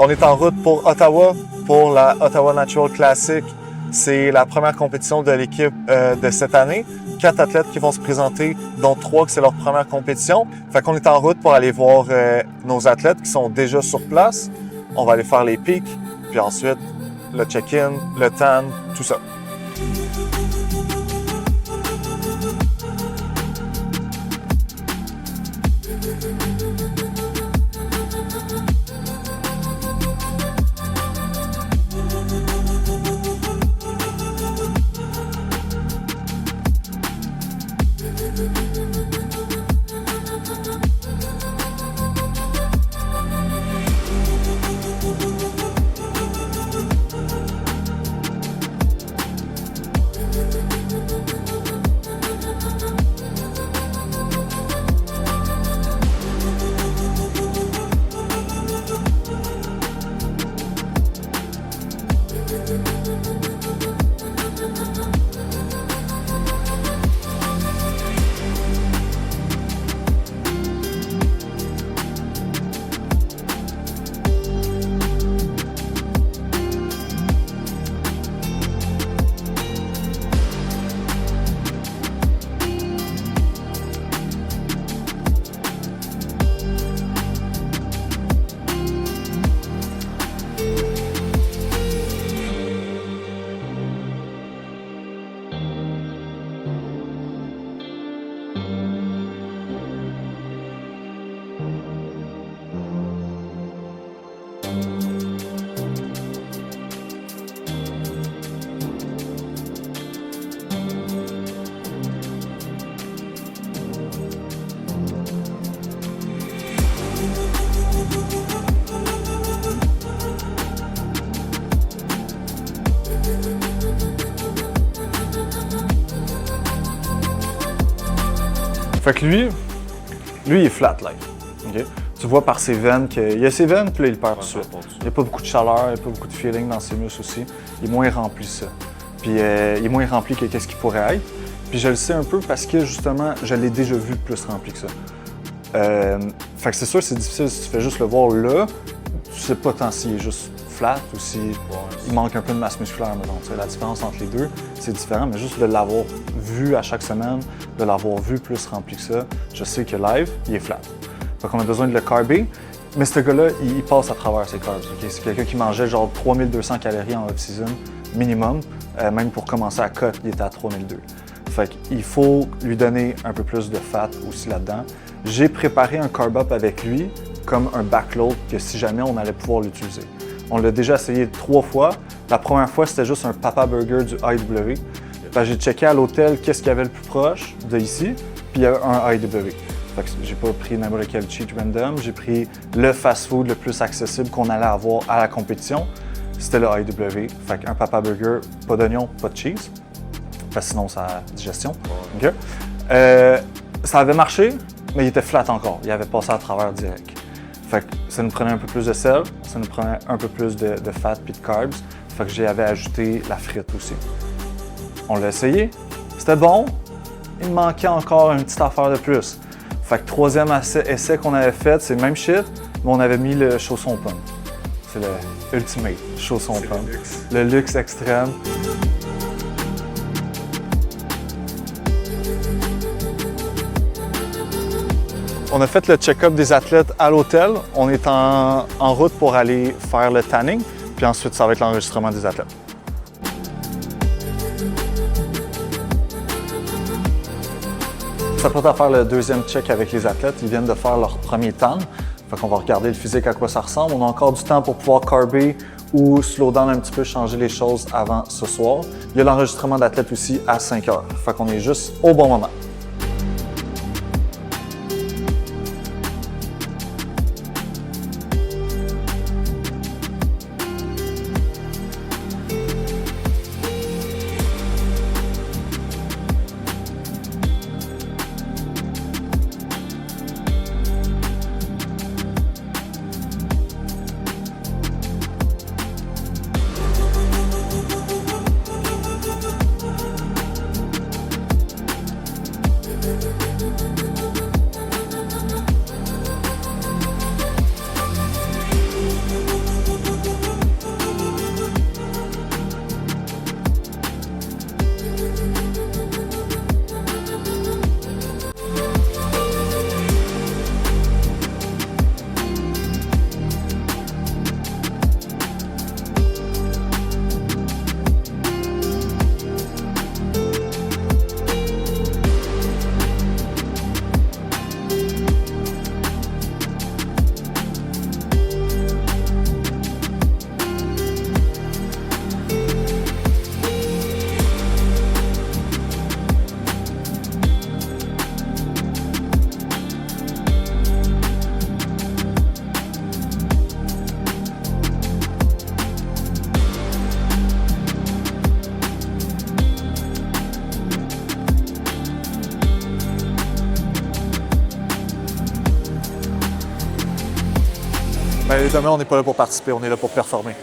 On est en route pour Ottawa, pour la Ottawa Natural Classic. C'est la première compétition de l'équipe de cette année. 4 athlètes qui vont se présenter, dont 3 que c'est leur première compétition. Fait qu'on est en route pour aller voir nos athlètes qui sont déjà sur place. On va aller faire les pics, puis ensuite le check-in, le tan, tout ça. Fait que lui, il est flat life. Okay? Tu vois par ses veines qu'il a ses veines, puis là, il perd tout de suite. Il n'y a pas beaucoup de chaleur, il n'y a pas beaucoup de feeling dans ses muscles aussi. Il est moins rempli ça. Puis il est moins rempli que qu'est-ce qu'il pourrait être. Puis je le sais un peu parce que justement, je l'ai déjà vu plus rempli que ça. Fait que c'est sûr, c'est difficile si tu fais juste le voir là. Tu sais pas tant s'il est juste flat ou s'il manque un peu de masse musculaire. Mettons. La différence entre les deux, c'est différent, mais juste de l'avoir vu à chaque semaine, de l'avoir vu plus rempli que ça, je sais que live, il est flat. Fait qu'on a besoin de le carber, mais ce gars-là, il passe à travers ses carbs. Okay? C'est quelqu'un qui mangeait genre 3200 calories en off-season, minimum. Même pour commencer à cut, il était à 3002. Fait qu'il faut lui donner un peu plus de fat aussi là-dedans. J'ai préparé un carb-up avec lui comme un backload que si jamais on allait pouvoir l'utiliser. On l'a déjà essayé 3 fois. La première fois, c'était juste un Papa Burger du IW. J'ai checké à l'hôtel qu'est-ce qu'il y avait le plus proche de ici, puis il y avait un IW. Fait que j'ai pas pris n'importe quel cheat random, j'ai pris le fast-food le plus accessible qu'on allait avoir à la compétition. C'était le IW. Fait qu'un Papa Burger, pas d'oignon, pas de cheese. Parce que sinon, ça a digestion. Okay. Ça avait marché, mais il était flat encore. Il avait passé à travers direct. Fait que ça nous prenait un peu plus de sel, ça nous prenait un peu plus de fat puis de carbs. Fait que j'y avais ajouté la frite aussi. On l'a essayé, c'était bon, il me manquait encore une petite affaire de plus. Fait que troisième essai qu'on avait fait, c'est le même shit, mais on avait mis le chausson pomme. C'est le ultimate chausson pomme. Le luxe extrême. On a fait le check-up des athlètes à l'hôtel. On est en route pour aller faire le tanning, puis ensuite, ça va être l'enregistrement des athlètes. Ça prête à faire le deuxième check avec les athlètes. Ils viennent de faire leur premier tan. Fait qu'on va regarder le physique, à quoi ça ressemble. On a encore du temps pour pouvoir carber ou slow down un petit peu, changer les choses avant ce soir. Il y a l'enregistrement d'athlètes aussi à 5 heures. Fait qu'on est juste au bon moment. demain, on n'est pas là pour participer, on est là pour performer.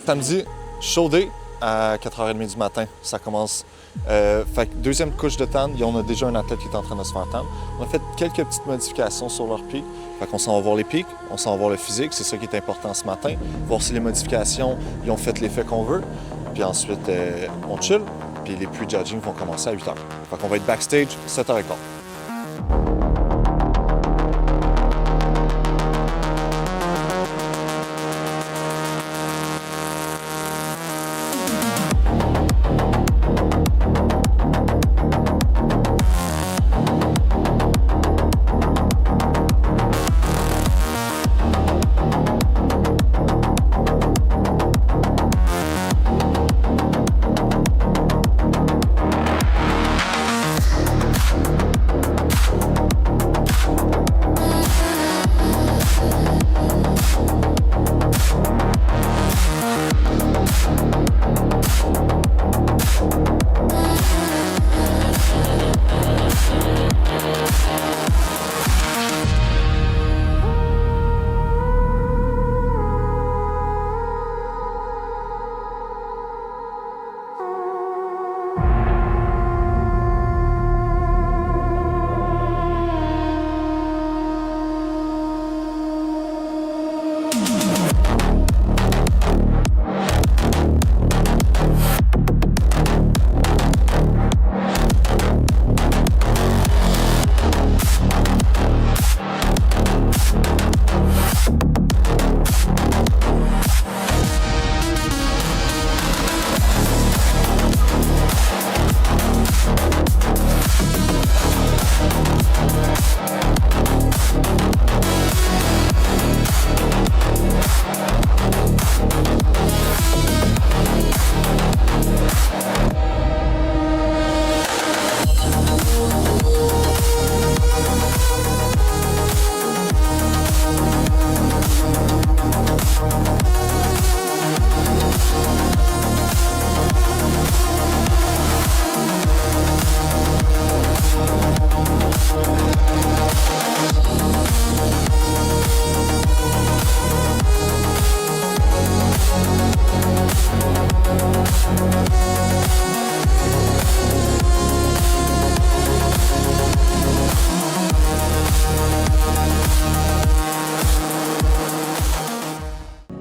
Samedi, show day à 4h30 du matin, ça commence. Fait que deuxième couche de tan, on a déjà un athlète qui est en train de se faire tan. On a fait quelques petites modifications sur leur pic. Fait qu'on s'en va voir les pics, on s'en va voir le physique, c'est ça qui est important ce matin. Voir si les modifications ils ont fait l'effet qu'on veut. Puis ensuite, on chill, puis les pre-judging vont commencer à 8h. Fait qu'on va être backstage 7h15.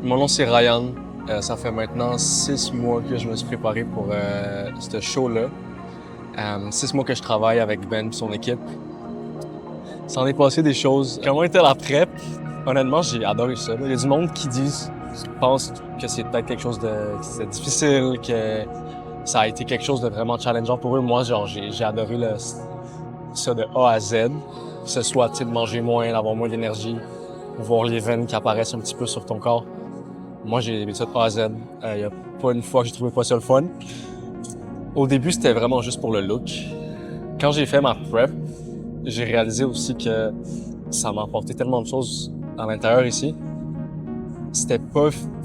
Mon nom c'est Ryan. Ça fait maintenant 6 mois que je me suis préparé pour ce show-là. 6 mois que je travaille avec Ben et son équipe. Ça en est passé des choses. Comment était la prep? Honnêtement, j'ai adoré ça. Il y a du monde qui pense que c'est peut-être quelque chose de c'est difficile, que ça a été quelque chose de vraiment challengeant pour eux. Moi, j'ai adoré ça de A à Z. Que ce soit de manger moins, d'avoir moins d'énergie, voir les veines qui apparaissent un petit peu sur ton corps. Moi, j'ai aimé ça de A à Z. Il n'y a pas une fois que j'ai trouvé pas ça le fun. Au début, c'était vraiment juste pour le look. Quand j'ai fait ma prep, j'ai réalisé aussi que ça m'a apporté tellement de choses à l'intérieur ici.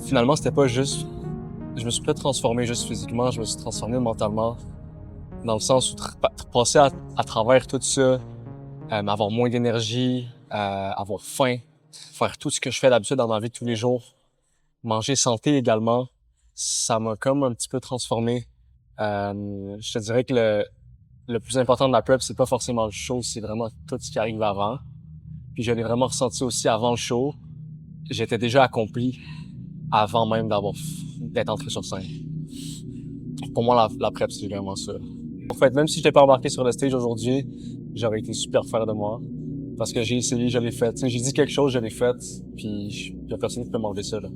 Finalement, c'était pas juste... Je me suis pas transformé juste physiquement, je me suis transformé mentalement. Dans le sens où passer à travers tout ça, avoir moins d'énergie, avoir faim, faire tout ce que je fais d'habitude dans ma vie de tous les jours, manger santé également, ça m'a comme un petit peu transformé. Je te dirais que le plus important de la prep, c'est pas forcément le show, c'est vraiment tout ce qui arrive avant. Puis je l'ai vraiment ressenti aussi avant le show. J'étais déjà accompli avant même d'être entré sur scène. Pour moi, la prep, c'est vraiment ça. En fait, même si je n'étais pas embarqué sur le stage aujourd'hui, j'aurais été super fier de moi. Parce que j'ai essayé, je l'ai fait. T'sais, j'ai dit quelque chose, je l'ai fait, puis il n'y a personne qui peut m'enlever ça. Là.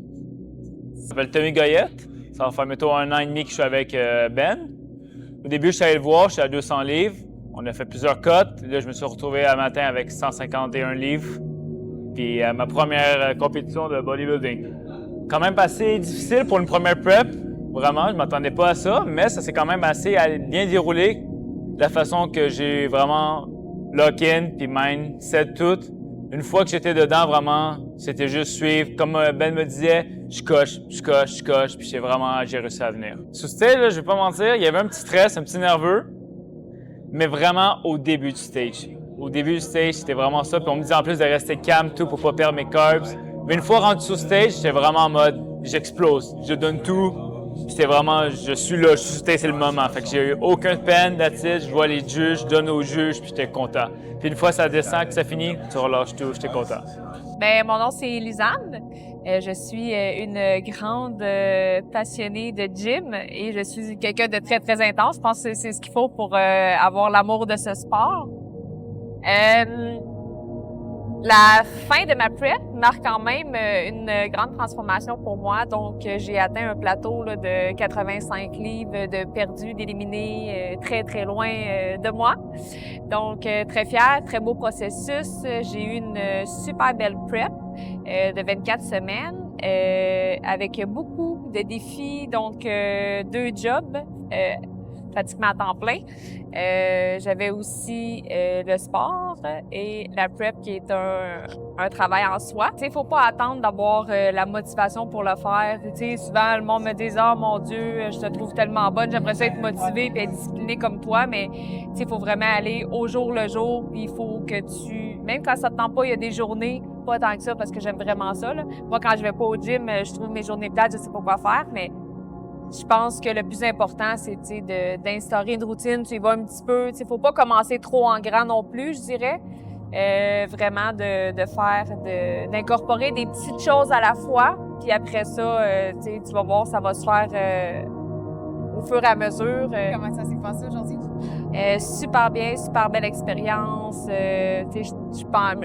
Je m'appelle Tommy Goyette. Ça va faire bientôt 1 an et demi que je suis avec Ben. Au début, je suis allé le voir, j'étais à 200 livres. On a fait plusieurs cotes. Là, je me suis retrouvé un matin avec 151 livres. Puis ma première compétition de bodybuilding. Quand même assez difficile pour une première prep. Vraiment, je ne m'attendais pas à ça, mais ça s'est quand même assez bien déroulé. De la façon que j'ai vraiment lock-in, puis mindset tout. Une fois que j'étais dedans, vraiment, c'était juste suivre. Comme Ben me disait, je coche, puis j'ai réussi à venir. Sur stage, là, je vais pas mentir, il y avait un petit stress, un petit nerveux, mais vraiment au début du stage. Au début du stage, c'était vraiment ça. Puis on me disait en plus de rester calme, tout, pour pas perdre mes carbs. Mais une fois rendu sur stage, j'étais vraiment en mode, j'explose, je donne tout. C'était vraiment, je suis là, je suis sur stage, c'est le moment. Fait que j'ai eu aucun peine, that's it. Je vois les juges, je donne aux juges, puis j'étais content. Puis une fois ça descend, que ça finit, tu relâches tout, j'étais content. Bien, mon nom, c'est Lisanne. Je suis une grande passionnée de gym et je suis quelqu'un de très, très intense. Je pense que c'est ce qu'il faut pour avoir l'amour de ce sport. La fin de ma prep marque quand même une grande transformation pour moi. Donc, j'ai atteint un plateau là, de 85 livres de perdus, d'éliminés, très, très loin de moi. Donc, très fière, très beau processus. J'ai eu une super belle prep de 24 semaines avec beaucoup de défis, donc 2 jobs. Pratiquement à temps plein. J'avais aussi le sport et la prep qui est un travail en soi. Tu sais, faut pas attendre d'avoir la motivation pour le faire. Tu sais, souvent le monde me dit « Ah, mon Dieu, je te trouve tellement bonne, j'aimerais ça être motivée et être disciplinée comme toi. » Mais tu sais, il faut vraiment aller au jour le jour. Puis il faut que tu... Même quand ça te tente pas, il y a des journées, pas tant que ça parce que j'aime vraiment ça. Là. Moi, quand je vais pas au gym, je trouve mes journées plates, je sais pas quoi faire, mais je pense que le plus important, c'est d'instaurer une routine. Tu y vas un petit peu. Il ne faut pas commencer trop en grand non plus, je dirais. Vraiment d'incorporer des petites choses à la fois. Puis après ça, tu vas voir, ça va se faire au fur et à mesure. Comment ça s'est passé aujourd'hui? Super bien, super belle expérience.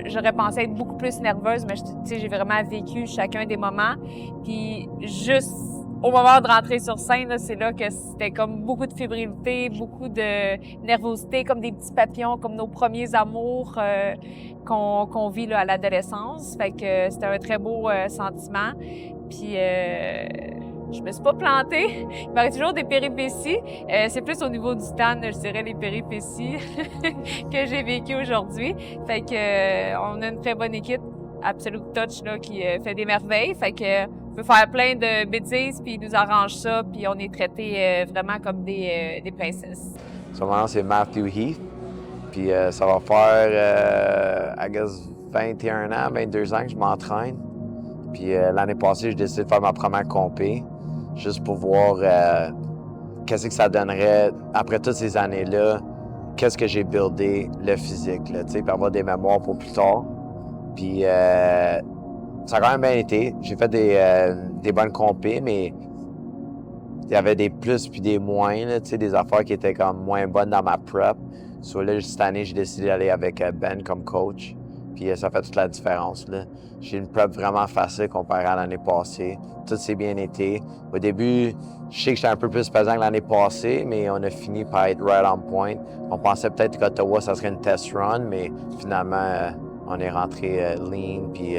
J'aurais pensé être beaucoup plus nerveuse, mais j'ai vraiment vécu chacun des moments. Puis juste au moment de rentrer sur scène, c'est là que c'était comme beaucoup de fébrilité, beaucoup de nervosité, comme des petits papillons, comme nos premiers amours qu'on vit là, à l'adolescence. Fait que c'était un très beau sentiment. Puis je me suis pas plantée. Il m'arrive toujours des péripéties. C'est plus au niveau du tan, je dirais, les péripéties que j'ai vécues aujourd'hui. Fait que on a une très bonne équipe, Absolute Touch, là, qui fait des merveilles. Fait que on peut faire plein de bêtises, puis ils nous arrangent ça, puis on est traités vraiment comme des princesses. Mon nom, c'est Matthew Heath, puis ça va faire, I guess, 21 ans, 22 ans que je m'entraîne. Puis l'année passée, j'ai décidé de faire ma première compé, juste pour voir qu'est-ce que ça donnerait après toutes ces années-là, qu'est-ce que j'ai buildé, le physique, là, puis avoir des mémoires pour plus tard. Puis ça a quand même bien été. J'ai fait des bonnes compés, mais il y avait des plus puis des moins, là, des affaires qui étaient comme moins bonnes dans ma prep. So, là, cette année, j'ai décidé d'aller avec Ben comme coach. Puis ça fait toute la différence. J'ai une prep vraiment facile comparée à l'année passée. Tout s'est bien été. Au début, je sais que j'étais un peu plus pesant que l'année passée, mais on a fini par être right on point. On pensait peut-être qu'Ottawa, ça serait une test run, mais finalement, on est rentré lean, puis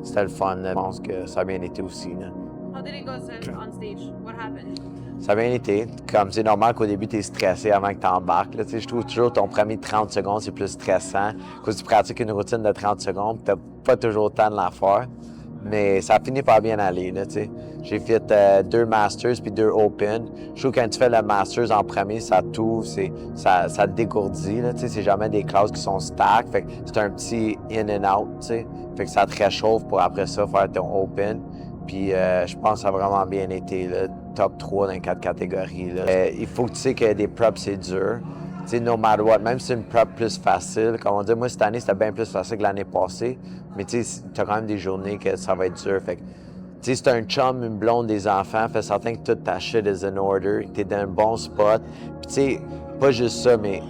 c'était le fun. Je pense que ça a bien été aussi. Là. How did it go on stage? What happened? Ça a bien été. Comme c'est normal qu'au début, tu es stressé avant que tu embarques. Là. Je trouve toujours ton premier 30 secondes, c'est plus stressant. Quand tu pratiques une routine de 30 secondes, tu n'as pas toujours le temps de la faire. Mais ça a fini par bien aller. J'ai fait 2 Masters puis 2 Open. Je trouve que quand tu fais le Masters en premier, ça t'ouvre, ça te dégourdit. C'est jamais des classes qui sont stack. Fait que c'est un petit in and out. T'sais. Fait que ça te réchauffe pour après ça faire ton Open. Puis je pense que ça a vraiment bien été. Là. Top 3 dans les 4 catégories. Là. Il faut que tu sais que des preps, c'est dur. T'sais, no matter what, même si c'est une prep plus facile, comme on dit, moi, cette année, c'était bien plus facile que l'année passée, mais tu as quand même des journées que ça va être dur. Fait que, si t'as un chum, une blonde, des enfants, fais certain que toute ta shit is in order, que t'es dans un bon spot. Puis tu sais, pas juste ça, mais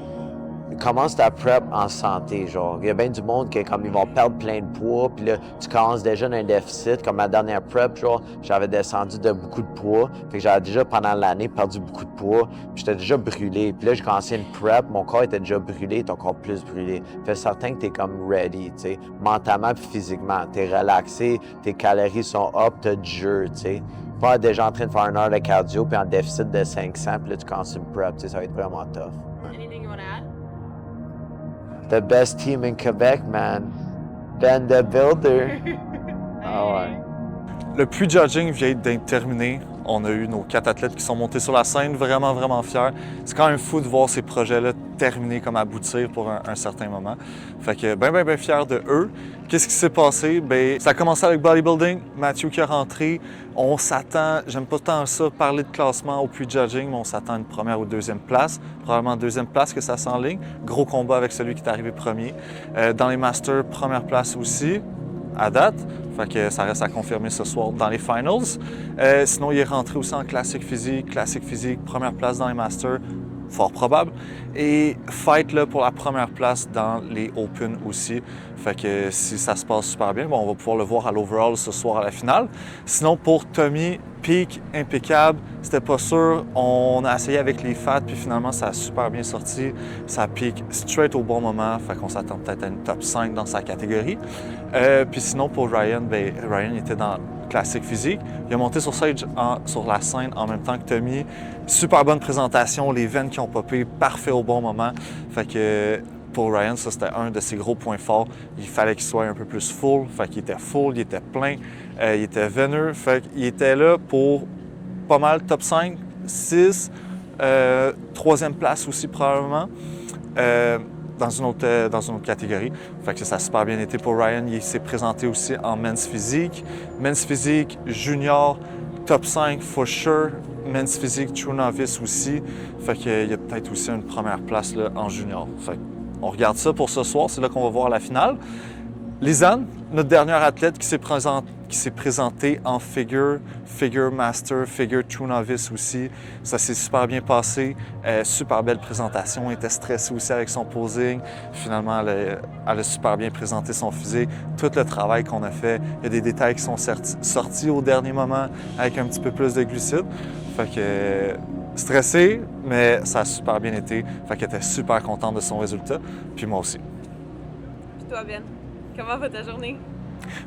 commence ta prep en santé, genre. Il y a bien du monde qui, comme, ils vont perdre plein de poids, puis là, tu commences déjà dans un déficit. Comme ma dernière prep, genre, j'avais descendu de beaucoup de poids. Fait que j'avais déjà, pendant l'année, perdu beaucoup de poids, puis j'étais déjà brûlé. Puis là, j'ai commencé une prep, mon corps était déjà brûlé, ton corps plus brûlé. Fais certain que t'es comme ready, tu sais, mentalement puis physiquement. T'es relaxé, tes calories sont up, t'as du jeu, tu sais. Pas déjà en train de faire 1 heure de cardio, puis en déficit de 500, puis là, tu commences une prep, tu sais, ça va être vraiment tough. Anything you want to add? The best team in Quebec, man. Ben the Builder. Ah ouais. Le prejudging vient d'être terminé. On a eu nos 4 athlètes qui sont montés sur la scène, vraiment, vraiment fiers. C'est quand même fou de voir ces projets-là terminer comme aboutir pour un certain moment. Fait que bien fiers de eux. Qu'est-ce qui s'est passé? Bien, ça a commencé avec bodybuilding. Mathieu qui est rentré. On s'attend, j'aime pas tant ça, parler de classement au prejudging, mais on s'attend à une première ou deuxième place. Probablement deuxième place que ça s'enligne. Gros combat avec celui qui est arrivé premier. Dans les Masters, première place aussi, à date. Fait que ça reste à confirmer ce soir dans les finals. Sinon, il est rentré aussi en classique physique, première place dans les Masters, fort probable. Et fight là, pour la première place dans les Open aussi. Fait que si ça se passe super bien, bon, on va pouvoir le voir à l'overall ce soir à la finale. Sinon, pour Tommy, peak impeccable, c'était pas sûr. On a essayé avec les fats, puis finalement, ça a super bien sorti. Ça pique straight au bon moment, fait qu'on s'attend peut-être à une top 5 dans sa catégorie. Puis sinon, pour Ryan, bien, Ryan était dans classique physique. Il a monté sur la scène en même temps que Tommy. Super bonne présentation, les veines qui ont popé, parfait au bon moment. Fait que pour Ryan, ça c'était un de ses gros points forts. Il fallait qu'il soit un peu plus full. Fait qu'il était full, il était plein, il était veineux. Fait qu'il était là pour pas mal top 5, 6, troisième place aussi probablement. Dans une autre catégorie. Fait que ça a super bien été pour Ryan. Il s'est présenté aussi en men's physique. Men's physique junior, top 5 for sure. Men's physique true novice aussi. Fait qu'il y a peut-être aussi une première place là, en junior. Fait on regarde ça pour ce soir. C'est là qu'on va voir la finale. Lisanne, notre dernière athlète qui s'est présentée en figure master, figure true novice aussi. Ça s'est super bien passé. Super belle présentation. Elle était stressée aussi avec son posing. Finalement, elle a super bien présenté son physique. Tout le travail qu'on a fait. Il y a des détails qui sont sortis au dernier moment avec un petit peu plus de glucides. Fait que stressée, mais ça a super bien été. Fait qu'elle était super contente de son résultat. Puis moi aussi. Puis toi, Ben, comment va ta journée?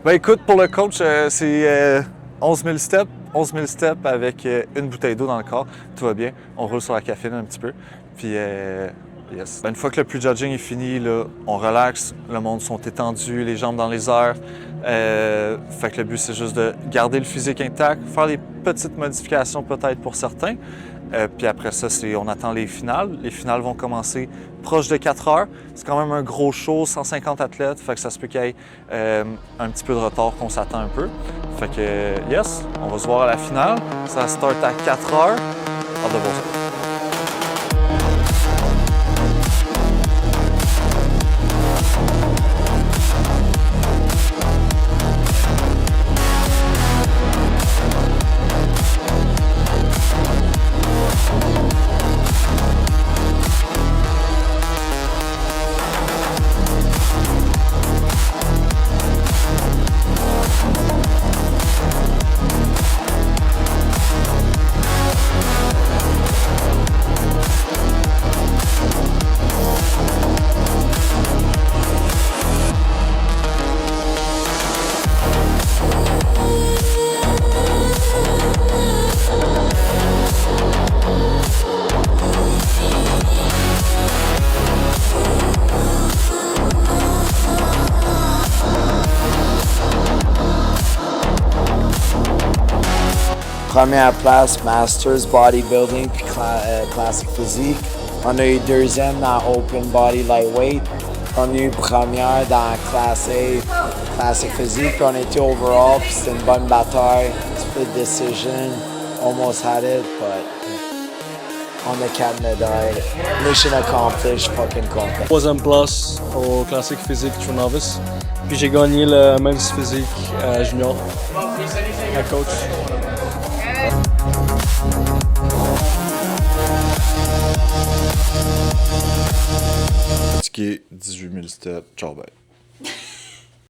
Ben écoute, pour le coach, c'est 11 000 steps. 11 000 steps avec une bouteille d'eau dans le corps. Tout va bien. On roule sur la caféine un petit peu. Puis, yes. Ben, une fois que le prejudging est fini, là, on relaxe. Le monde sont étendus, les jambes dans les airs. Fait que le but, c'est juste de garder le physique intact, faire des petites modifications peut-être pour certains. Puis après ça, on attend les finales. Les finales vont commencer proche de 4 heures. C'est quand même un gros show, 150 athlètes. Fait que ça se peut qu'il y ait un petit peu de retard, qu'on s'attend un peu. Fait que, yes, on va se voir à la finale. Ça start à 4 heures. Hâte de voir ça. Première place, Masters Bodybuilding puis Classique Physique. On a eu deuxième dans Open Body Lightweight. On a eu première dans Class A, Classic Physique. Puis on a été overall, puis c'était une bonne bataille. Split decision, almost had it, but on a 4 médailles. Mission accomplished, fucking content. Troisième place au classique physique True Novice. Puis j'ai gagné le men's physique junior. À coach. Fatigué, 18 000 steps, ciao bye.